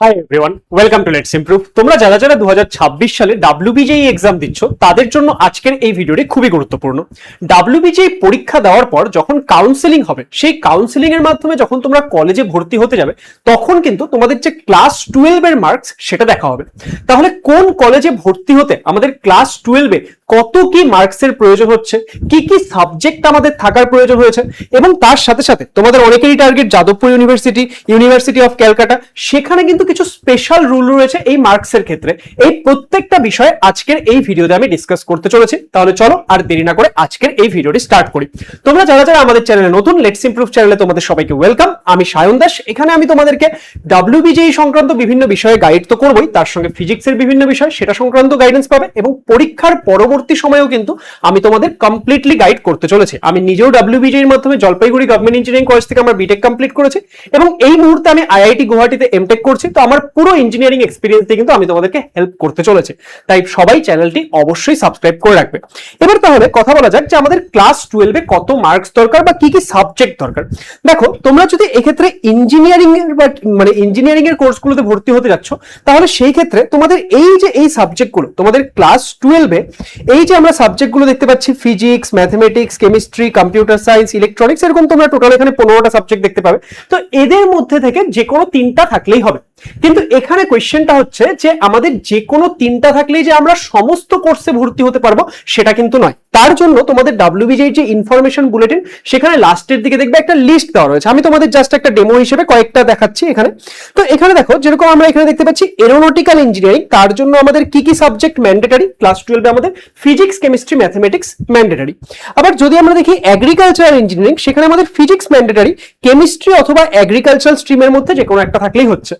Hi everyone, welcome to let's improve. তোমরা যারা যারা 2026 সালে ডাব্লিউবিজেই এক্সাম দিচ্ছ তাদের জন্য আজকের এই ভিডিওটি খুবই গুরুত্বপূর্ণ। ডাব্লিউবিজেই পরীক্ষা দেওয়ার পর যখন কাউন্সেলিং হবে, সেই কাউন্সেলিং এর মাধ্যমে যখন তোমরা কলেজে ভর্তি হতে যাবে তখন কিন্তু তোমাদের যে ক্লাস 12 এর মার্কস সেটা দেখা হবে। তাহলে কোন কলেজে ভর্তি হতে আমাদের ক্লাস 12 এ কত কি মার্কসের প্রয়োজন হচ্ছে, কি কি সাবজেক্ট আমাদের থাকার প্রয়োজন হয়েছে, এবং তার সাথে সাথে তোমাদের অনেকেরই target Jadavpur university of Calcutta, সেখানে কিন্তু কিছু স্পেশাল রুল রয়েছে এই মার্কসের ক্ষেত্রে। এই প্রত্যেকটা বিষয়ে আজকের এই ভিডিওতে আমি ডিসকাস করতে চলেছি। তাহলে চলো আর দেরি না করে আজকের এই ভিডিওটি স্টার্ট করি। তোমরা যারা যারা আমাদের চ্যানেলে নতুন, লেটস ইমপ্রুভ চ্যানেলে তোমাদের সবাইকে ওয়েলকাম। আমি সায়ন দাস। এখানে আমি তোমাদেরকে ডাব্লিউবিজেই সংক্রান্ত বিভিন্ন বিষয়ে গাইড তো করবোই, তার সঙ্গে ফিজিক্সের বিভিন্ন বিষয় সেটা সংক্রান্ত গাইডেন্স পাবে, এবং পরীক্ষার পরবর্তী সময়েও কিন্তু আমি তোমাদের কমপ্লিটলি গাইড করতে চলেছি। আমি নিজেও ডাব্লিউবিজেই এর মাধ্যমে জলপাইগুড়ি গভর্নমেন্ট ইঞ্জিনিয়ারিং কলেজ থেকে আমার বিটেক কমপ্লিট করেছি, এবং এই মুহূর্তে আমি আইআইটি গুয়াহাটিতে এমটেক করছি। তো আমার পুরো ইঞ্জিনিয়ারিং এক্সপিরিয়েন্স দিয়ে কিন্তু আমি তোমাদেরকে হেল্প করতে চলেছি। তাই সবাই চ্যানেলটি অবশ্যই সাবস্ক্রাইব করে রাখবে। এবার তাহলে কথা বলা যাক যে আমাদের ক্লাস 12 এ কত মার্কস দরকার বা কি কি সাবজেক্ট দরকার। দেখো, তোমরা যদি এক্ষেত্রে ইঞ্জিনিয়ারিং এর ইঞ্জিনিয়ারিং এর কোর্সগুলোতে ভর্তি হতে যাচ্ছ, তাহলে সেই ক্ষেত্রে তোমাদের এই সাবজেক্টগুলো তোমাদের ক্লাস 12 এ এই যে আমরা সাবজেক্টগুলো দেখতে পাচ্ছি, physics, mathematics, chemistry, computer science, electronics, এরকম তোমরা টোটাল এখানে 15টা সাবজেক্ট দেখতে পাবে। তো এদের মধ্যে থেকে যে কোনো 3টা থাকলেই হবে। কিন্তু এখানে কোয়েশ্চেনটা হচ্ছে যে আমাদের যে কোনো 3টা থাকলেই যে আমরা সমস্ত কোর্সে ভর্তি হতে পারবো সেটা কিন্তু নয়। তার জন্য তোমাদের ডাব্লিউবিজেই যে ইনফরমেশন বুলেটিন, সেখানে লাস্টের দিকে দেখবে একটা লিস্ট দেওয়া রয়েছে। আমি তোমাদের জাস্ট একটা ডেমো হিসেবে কয়েকটা দেখাচ্ছি এখানে। তো এখানে দেখো, যেরকম আমরা এখানে দেখতে পাচ্ছি এরোনটিক্যাল ইঞ্জিনিয়ারিং, তার জন্য আমাদের কি কি সাবজেক্ট ম্যান্ডেটরি, ক্লাস 12 এ আমাদের ফিজিক্স, কেমিস্ট্রি, ম্যাথমেটিক্স ম্যান্ডেটরি। আবার যদি আমরা দেখি এগ্রিকালচারাল ইঞ্জিনিয়ারিং, সেখানে আমাদের ফিজিক্স ম্যান্ডেটরি, কেমিস্ট্রি অথবা এগ্রিকালচারাল স্ট্রিমের মধ্যে যে কোনো একটা থাকলেই হচ্ছে।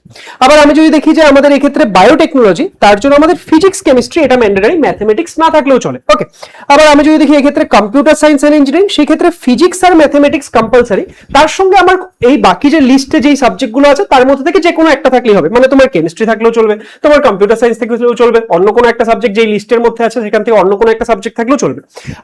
আবার আমি যদি দেখি যে আমাদের এক্ষেত্রে বায়োটেকনোলজি, তার জন্য আমাদের ফিজিক্স, কেমিস্ট্রি এটা ম্যান্ডেটরি, ম্যাথমেটিক্স না থাকলেও চলে। ওকে। আবার আমি যদি দেখি এক্ষেত্রে কম্পিউটার সায়েন্স এন্ড ইঞ্জিনিয়ারিং, সেই ক্ষেত্রে ফিজিক্স আর ম্যাথমেটিক্স কম্পালসারি, তার সঙ্গে আমার এই বাকি যে লিস্টে যেই সাবজেক্টগুলো আছে তার মধ্যে থেকে যে কোনো একটা থাকলেই হবে। মানে তোমার কেমিস্ট্রি থাকলেও চলবে, তোমার কম্পিউটার সায়েন্স থাকলেও চলবে, অন্য কোনো একটা সাবজেক্ট যেই লিস্টের মধ্যে আছে সেখান থেকে অন্য কোনো একটা সাবজেক্ট থাকলেও চলবে।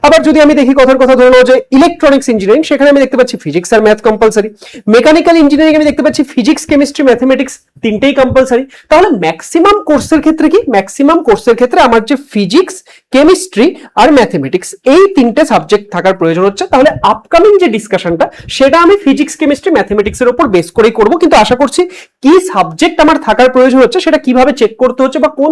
আবার যদি আমি দেখি কথার কথা ধরে নাও যে ইলেকট্রনিক্স ইঞ্জিনিয়ারিং, সেখানে আমি দেখতে পাচ্ছি ফিজিক্স আর ম্যাথ কম্পালসারি। মেকানিক্যাল ইঞ্জিনিয়ারিং আমি দেখতে পাচ্ছি ফিজিক্স, কেমিস্ট্রি, ম্যাথমেটিক্স তিনটেই কম্পালসারি। তাহলে ম্যাক্সিমাম কোর্সের ক্ষেত্রে কি, ম্যাক্সিমাম কোর্সের ক্ষেত্রে আমার যে ফিজিক্স, কেমিস্ট্রি আর ম্যাথমেটিক্স এই তিনটে সাবজেক্ট থাকার প্রয়োজন হচ্ছে। তাহলে আপকামিং যে ডিসকাশনটা সেটা আমি ফিজিক্স, কেমিস্ট্রি, ম্যাথমেটিক্স এর উপর বেস করেই করব। কিন্তু আশা করছি কি সাবজেক্ট আমার থাকার প্রয়োজন হচ্ছে সেটা কিভাবে চেক করতে হচ্ছে বা কোন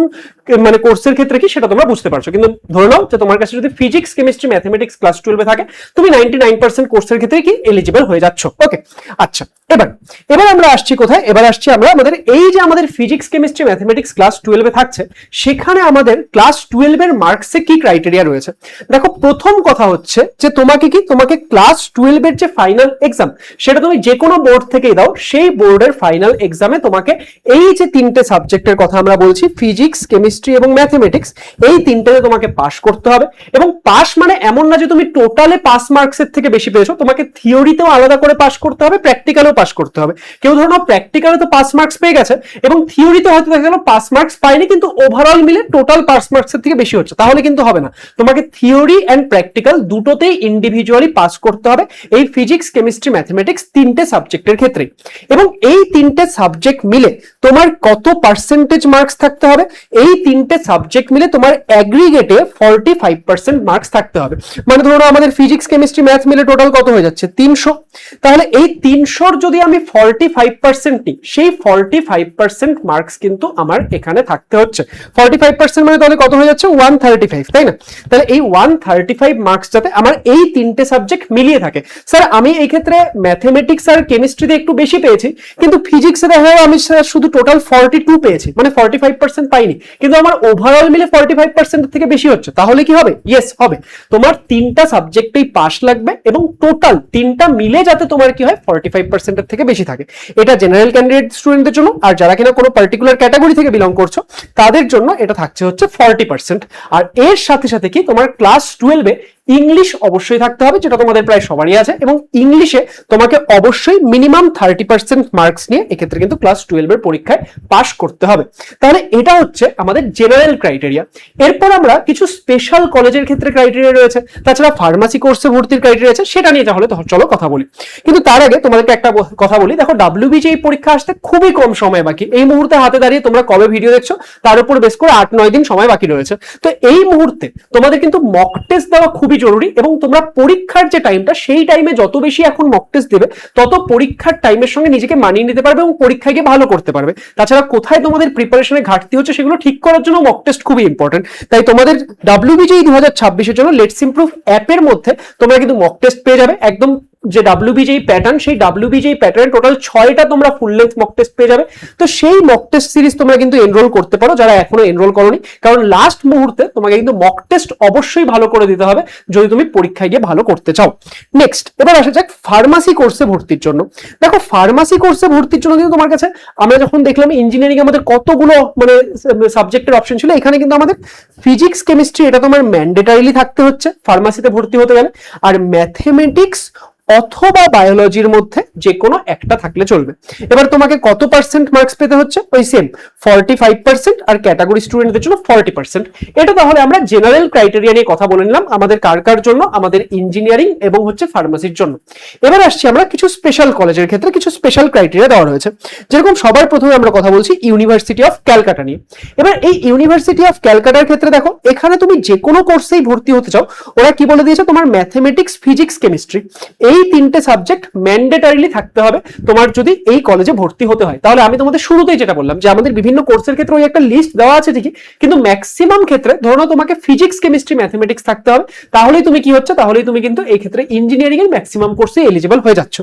কোর্সের ক্ষেত্রে কি সেটা তোমরা বুঝতে পারছো। কিন্তু ধরে নাও যে তোমার কাছে যদি ফিজিক্স, কেমিস্ট্রি, ম্যাথমেটিক্স ক্লাস 12 এ থাকে, তুমি 99% কোর্সের ক্ষেত্রে কি এলিজিবল হয়ে যাচ্ছ। ওকে, আচ্ছা। এবার আমরা আসছি কোথায়? এবার আসছি আমরা আমাদের এই যে আমাদের ফিজিক্স, কেমিস্ট্রি, ম্যাথমেটিক্স ক্লাস 12 এ থাকছে, সেখানে আমাদের ক্লাস 12 এর মার্কসে কি ক্রাইটেরিয়া রয়েছে। দেখো, প্রথম কথা হচ্ছে যে তোমাকে ক্লাস 12 এর যে ফাইনাল এক্সাম, সেটা তুমি যে কোনো বোর্ড থেকেই দাও, সেই বোর্ডের ফাইনাল এক্সামে তোমাকে এই যে তিনটে সাবজেক্টের কথা আমরা বলছি, ফিজিক্স, কেমিস্ট্রি এবং ম্যাথমেটিক্স, এই তিনটেতে তোমাকে পাস করতে হবে। এবং পাস মানে এমন না যে তুমি টোটালে পাস মার্কসের থেকে বেশি পেয়েছো, তোমাকে থিওরিতেও আলাদা করে পাস করতে হবে, প্র্যাকটিক্যালেও পাস করতে হবে। কেউ ধরো প্র্যাকটিক্যালে তো পাস মার্কস পেয়ে গেছে এবং থিওরিতে হয়তো দেখা গেল পাস মার্কস পায়নি, কিন্তু ওভারঅল মিলে টোটাল পাস মার্কসের থেকে বেশি হচ্ছে, তাহলে কিন্তু হবে না। তোমাকে থিওরি এন্ড প্র্যাকটিক্যাল দুটোতেই ইন্ডিভিজুয়ালি পাস করতে হবে এই ফিজিক্স, কেমিস্ট্রি, ম্যাথমেটিক্স তিনটে সাবজেক্টের ক্ষেত্রে। এবং এই তিনটে সাবজেক্ট মিলে তোমার কত পার্সেন্টেজ মার্কস থাকতে হবে? এই তিনটে সাবজেক্ট মিলে তোমার অ্যাগ্রিগেটে 45% মার্কস থাকতে হবে। মানে ধরো আমাদের ফিজিক্স, কেমিস্ট্রি, ম্যাথ মিলে টোটাল কত হয়ে যাচ্ছে? 300। তাহলে এই 300 যদি আমি 45% নিই, সেই 45% মার্কস কিন্তু আমার এখানে থাকতে হচ্ছে। 45% মানে তাহলে কত হয়ে যাচ্ছে? 135, তাই না? তাহলে এই 135 মার্কস যাতে আমার এই তিনটে সাবজেক্ট মিলিয়ে থাকে। স্যার, আমি এই ক্ষেত্রে ম্যাথমেটিক্স আর কেমিস্ট্রিতে একটু বেশি পেয়েছি, কিন্তু ফিজিক্সে দেখা গেল আমি শুধু টোটাল 42 পেয়েছি, মানে 45% পাইনি, কিন্তু আমার ওভারঅল মিলে 45% থেকে বেশি হচ্ছে, তাহলে কি হবে? ইয়েস, হবে। তোমার তিনটা সাবজেক্টেই পাস লাগবে এবং টোটাল তিনটা মিলে যাতে তোমার কি হয় 45% এর থেকে বেশি থাকে। এটা জেনারেল ক্যান্ডিডেট স্টুডেন্টদের জন্য, আর যারা কিনা কোনো পার্টিকুলার ক্যাটাগরি থেকে বিলং করছো তাদের জন্য এটা থাকছে হচ্ছে 40%। আর এর সাথে সাথে কি তোমার ক্লাস 12 এ ইংলিশ অবশ্যই থাকতে হবে, যেটা তোমাদের প্রায় সবারই আছে, এবং ইংলিশে তোমাকে অবশ্যই মিনিমাম 30% মার্কস নিয়ে এক্ষেত্রে কিন্তু ক্লাস 12 এর পরীক্ষায় পাশ করতে হবে। তাহলে এটা হচ্ছে আমাদের জেনারেল ক্রাইটেরিয়া। এরপর আমরা কিছু স্পেশাল কলেজের ক্ষেত্রে ক্রাইটেরিয়া রয়েছে, তাছাড়া ফার্মাসি কোর্সে ভর্তির ক্রাইটেরিয়া আছে, সেটা নিয়ে তাহলে চলো কথা বলি। কিন্তু তার আগে তোমাদেরকে একটা কথা বলি, দেখো WBJEE পরীক্ষা আসতে খুবই কম সময় বাকি। এই মুহূর্তে হাতে দাঁড়িয়ে তোমরা কবে ভিডিও দেখছো তার উপর বেস করে 8-9 দিন সময় বাকি রয়েছে। তো এই মুহূর্তে তোমাদের কিন্তু মক টেস্ট দেওয়া খুবই জরুরি, এবং তোমরা পরীক্ষার যে টাইমটা সেই টাইমে যত বেশি এখন মক টেস্ট দেবে তত পরীক্ষার টাইমের সঙ্গে নিজেকে মানিয়ে নিতে পারবে এবং পরীক্ষায় গিয়ে ভালো করতে পারবে। তাছাড়া কোথায় তোমাদের প্রিপারেশনে ঘাটতি হচ্ছে সেগুলো ঠিক করার জন্য মক টেস্ট খুবই ইম্পর্টেন্ট। তাই তোমাদের WBJEE 2026 এর জন্য লেটস ইমপ্রুভ অ্যাপের মধ্যে তোমরা কিন্তু মক টেস্ট পেয়ে যাবে। একদম যে WBJEE প্যাটার্ন, সেই WBJEE প্যাটার্ন টোটাল 6টা তোমরা ফুল লেন্থ মক টেস্ট পেয়ে যাবে। তো সেই মক টেস্ট সিরিজ তোমরা কিন্তু এনরোল করতে পারো যারা এখনো এনরোল করোনি, কারণ লাস্ট মুহূর্তে তোমাকে কিন্তু মক টেস্ট অবশ্যই ভালো করে দিতে হবে যদি তুমি পরীক্ষায় গিয়ে ভালো করতে চাও। নেক্সট, এবার আসা যাক ফার্মাসি কোর্সে ভর্তির জন্য। দেখো ফার্মাসি কোর্সে ভর্তির জন্য কিন্তু তোমার কাছে আমরা যখন দেখলাম ইঞ্জিনিয়ারিং আমাদের কতগুলো মানে সাবজেক্টের অপশন ছিল, এখানে কিন্তু আমাদের ফিজিক্স কেমিস্ট্রি এটা তোমার ম্যান্ডেটারিলি থাকতে হচ্ছে ফার্মাসিতে ভর্তি হতে গেলে, আর ম্যাথমেটিক্স অথবা বায়োলজির মধ্যে যে কোনো একটা থাকলে চলবে। এবার তোমাকে কত পার্সেন্ট মার্কস পেতে হচ্ছে? ওই সেম 45%, আর ক্যাটাগরি স্টুডেন্টদের জন্য 40%। এটা তাহলে আমরা জেনারেল ক্রাইটেরিয়া নিয়ে কথা বলে নিলাম আমাদের কার কার জন্য, আমাদের ইঞ্জিনিয়ারিং এবং হচ্ছে ফার্মাসির জন্য। এবার আসছি আমরা কিছু স্পেশাল কলেজের ক্ষেত্রে কিছু স্পেশাল ক্রাইটেরিয়া দেওয়া রয়েছে। যেরকম সবার প্রথমে আমরা কথা বলছি ইউনিভার্সিটি অফ ক্যালকাটা নিয়ে। এবার এই ইউনিভার্সিটি অফ ক্যালকাটার ক্ষেত্রে দেখো এখানে তুমি যে কোনো কোর্সেই ভর্তি হতে চাও, ওরা কি বলে দিয়েছে, তোমার ম্যাথমেটিক্স, ফিজিক্স, কেমিস্ট্রি এই 3টে সাবজেক্ট ম্যান্ডেটারিলি থাকতে হবে তোমার যদি এই কলেজে ভর্তি হতে হয়। তাহলে আমি তোমাদের শুরুতেই যেটা বললাম যে আমাদের বিভিন্ন কোর্সের ক্ষেত্রে ওই একটা লিস্ট দেওয়া আছে ঠিকই, কিন্তু ম্যাক্সিমাম ক্ষেত্রে ধরো তোমাকে ফিজিক্স, কেমিস্ট্রি, ম্যাথমেটিক্স থাকতে হবে। তাহলেই তুমি কি হচ্ছে, তাহলেই তুমি কিন্তু এই ক্ষেত্রে ইঞ্জিনিয়ারিং এর ম্যাক্সিমাম কোর্সে এলিজিবল হয়ে যাচ্ছ।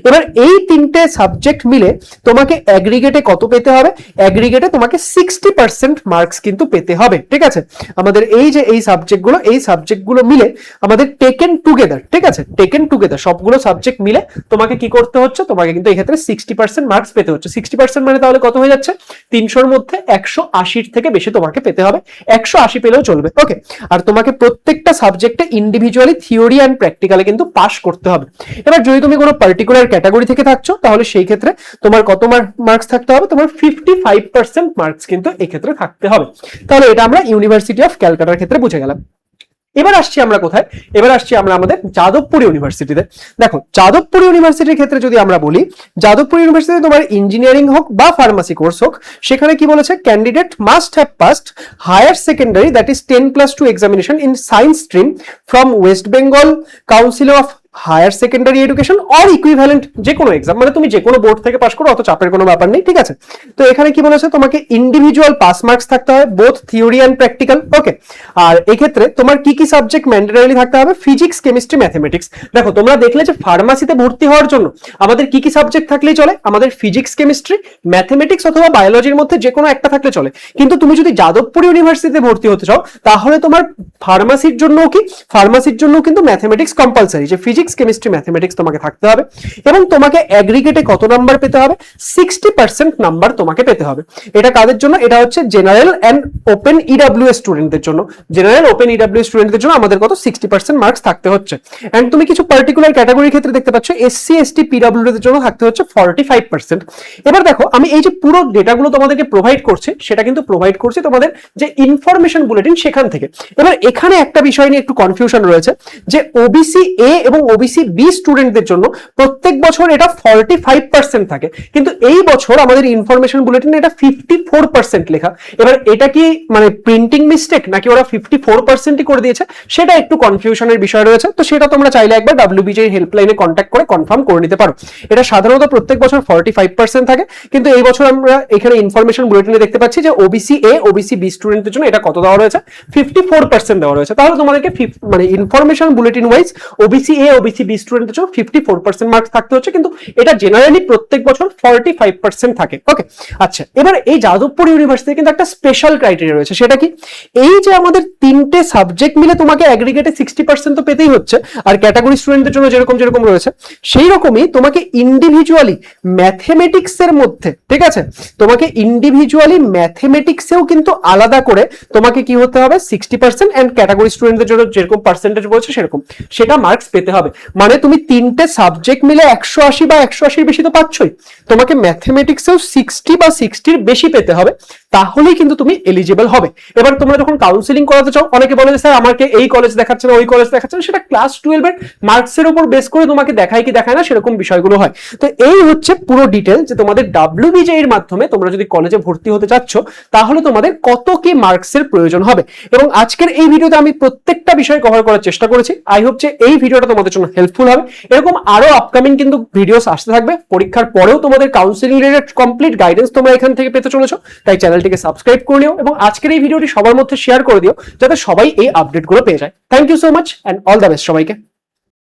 এবার এই 3টে সাবজেক্ট মিলে তোমাকে অ্যাগ্রিগেটে কত পেতে হবে? অ্যাগ্রিগেটে তোমাকে 60% মার্কস কিন্তু পেতে হবে। ঠিক আছে, আমাদের এই যে এই সাবজেক্টগুলো মিলে আমাদের টেকেন টুগেদার, ঠিক আছে, টেকেন টুগেদার সবগুলো সাবজেক্ট মিলে তোমাকে কি করতে হচ্ছে, তোমাকে কিন্তু এই ক্ষেত্রে 60% মার্কস পেতে হচ্ছে। 60% মানে তাহলে কত হয়ে যাচ্ছে? 300-র মধ্যে 180 থেকে বেশি তোমাকে পেতে হবে। 180 পেলেও চলবে, ওকে। আর তোমাকে প্রত্যেকটা সাবজেক্টে ইন্ডিভিজুয়ালি থিওরি অ্যান্ড প্র্যাকটিক্যালে কিন্তু পাস করতে হবে। এবার যদি তুমি কোনো পার্টিকুলার ক্যাটাগরি থেকে থাকছো তাহলে সেই ক্ষেত্রে তোমার কত মার্কস থাকতে হবে? তোমার 55% মার্কস কিন্তু এই ক্ষেত্রে থাকতে হবে। তাহলে এটা আমরা ইউনিভার্সিটি অফ ক্যালকাটার ক্ষেত্রে বুঝে গেলাম। এবার আসছি আমরা কোথায়? এবার আসছি আমরা আমাদের যাদবপুর ইউনিভার্সিটিতে। দেখো যাদবপুর ইউনিভার্সিটির ক্ষেত্রে যদি আমরা বলি, যাদবপুর ইউনিভার্সিটিতে তোমার ইঞ্জিনিয়ারিং হোক বা ফার্মাসি কোর্স হোক, সেখানে কি বলেছে, candidate must have passed higher secondary that is 10+2 examination in science stream from West Bengal council of higher secondary education or equivalent, যে কোনো এক্সাম, মানে তুমি যে কোনো বোর্ড থেকে পাস করো, অত চাপের কোনো ব্যাপার নেই। ঠিক আছে, তো এখানে কি বলেছে, তোমাকে ইন্ডিভিজুয়াল পাস মার্কস থাকতে হবে বোথ থিওরি অ্যান্ড প্র্যাকটিক্যাল, ওকে। আর এই ক্ষেত্রে তোমার কি কি সাবজেক্ট ম্যান্ডেটরি থাকতে হবে? Physics, chemistry, mathematics. দেখো তোমরা দেখলে যে ফার্মাসিতে ভর্তি হওয়ার জন্য আমাদের কি কি সাবজেক্ট থাকলেই চলে, আমাদের ফিজিক্স, কেমিস্ট্রি, ম্যাথমেটিক্স অথবা বায়োলজির মধ্যে যে কোনো একটা থাকলে চলে। কিন্তু তুমি যদি যাদবপুর ইউনিভার্সিটিতে ভর্তি হতে চাও তাহলে তোমার ফার্মাসির জন্য কিন্তু ম্যাথমেটিক্স কম্পালসারি, যে ফিজিক্স, কেমিস্ট্রি, ম্যাথমেটিক্স তোমাকে থাকতে হবে। এবং তোমাকে অ্যাগ্রিগেটে কত নাম্বার পেতে হবে? 60% নাম্বার তোমাকে পেতে হবে। এটা কাদের জন্য? এটা হচ্ছে জেনারেল এন্ড ওপেন ইডব্লিউএস স্টুডেন্টদের জন্য। জেনারেল ওপেন ইডব্লিউএস স্টুডেন্টদের জন্য আমাদের কত 60% মার্কস থাকতে হচ্ছে। এন্ড তুমি কিছু পার্টিকুলার ক্যাটাগরির ক্ষেত্রে দেখতে পাচ্ছ এসসি, এসটি, পিডব্লিউডি এর জন্য থাকতে হচ্ছে 45%। এবার দেখো আমি এই যে পুরো ডেটাগুলো তোমাদেরকে প্রোভাইড করছি, সেটা কিন্তু প্রোভাইড করছি তোমাদের যে ইনফরমেশন বুলেটিন সেখান থেকে। এবার এখানে একটা বিষয় নিয়ে একটু কনফিউশন রয়েছে যে ওবিসি এ এবং ওবিসি বি স্টুডেন্টদের জন্য প্রত্যেক বছর এটা 45% থাকে, কিন্তু এই বছর আমাদের ইনফরমেশন বুলেটিনে এটা 54% লেখা। এবার এটা কি মানে প্রিন্টিং মিস্টেক নাকি ওরা 54%ই করে দিয়েছে, সেটা একটু কনফিউশনের বিষয় রয়েছে। তো সেটা তোমরা চাইলে একবার WBJEE হেল্পলাইনে কন্ট্যাক্ট করে কনফার্ম করে নিতে পারো। এটা সাধারণত প্রত্যেক বছর 45% থাকে, কিন্তু এই বছর আমরা এখানে ইনফরমেশন বুলেটিনে দেখতে পাচ্ছি যে ওবিসি এ, ওবিসি বি স্টুডেন্টদের জন্য এটা কত দেওয়া রয়েছে? 54% দেওয়া রয়েছে। তাহলে তোমাদেরকে মানে information bulletin wise OBC A ও ওবিসি বি স্টুডেন্টদের জন্য 54% মার্কস থাকতে হচ্ছে, কিন্তু এটা জেনারেলি প্রত্যেক বছর 45% থাকে। ওকে, আচ্ছা, এবার এই যাদবপুর ইউনিভার্সিটি কিন্তু একটা স্পেশাল ক্রাইটেরিয়া রয়েছে, সেটা কি? এই যে আমাদের তিনটে সাবজেক্ট মিলে তোমাকে অ্যাগ্রিগেটে 60% তো পেতেই হচ্ছে, আর ক্যাটাগরি স্টুডেন্টদের জন্য যেরকম যেরকম রয়েছে সেই রকমই তোমাকে ইন্ডিভিজুয়ালি ম্যাথমেটিক্সের মধ্যে, ঠিক আছে, তোমাকে ইন্ডিভিজুয়ালি ম্যাথমেটিক্সেও কিন্তু আলাদা করে তোমাকে কি হতে হবে 60%, এন্ড ক্যাটাগরি স্টুডেন্টদের জন্য যেরকম পার্সেন্টেজ বলছে সেরকম সেটা মার্কস পেতে হবে। মানে তুমি তিনটে সাবজেক্ট মিলে 180 বা 180 বেশি তো পাচ্ছই, তোমাকে ম্যাথমেটিক্সেও 60 বা 60-র বেশি পেতে হবে, তাহলেই কিন্তু তুমি এলিজিবল হবে। এবার তোমরা যখন কাউন্সিলিং করাতে চাও, অনেকে বলে যে স্যার আমাকে এই কলেজ দেখাচ্ছে না, ওই কলেজ দেখাচ্ছে না, সেটা ক্লাস 12 এর মার্কসের উপর বেস করে তোমাকে দেখায় কি দেখায় না সেরকম বিষয়গুলো হয়। তো এই হচ্ছে পুরো ডিটেল যে তোমাদের ডাব্লিউবিজে এর মাধ্যমে তোমরা যদি কলেজে ভর্তি হতে চাচ্ছ তাহলে তোমাদের কত কি মার্কসের প্রয়োজন হবে। এবং আজকের এই ভিডিওতে আমি প্রত্যেকটা বিষয় কভার করার চেষ্টা করেছি। আই হোপ যে এই ভিডিওটা তোমাদের জন্য হেল্পফুল হবে। এরকম আরো আপকামিং কিন্তু ভিডিওস আসতে থাকবে, পরীক্ষার পরেও তোমাদের কাউন্সিলিং রিলেটেড কমপ্লিট গাইডেন্স তোমরা এখান থেকে পেতে চলেছো। তাই চ্যানেলটিকে সাবস্ক্রাইব করে নিও এবং আজকের এই ভিডিওটি সবার মধ্যে শেয়ার করে দিও যাতে সবাই এই আপডেটগুলো পেয়ে যায়। Thank you so much and all the best সবাইকে।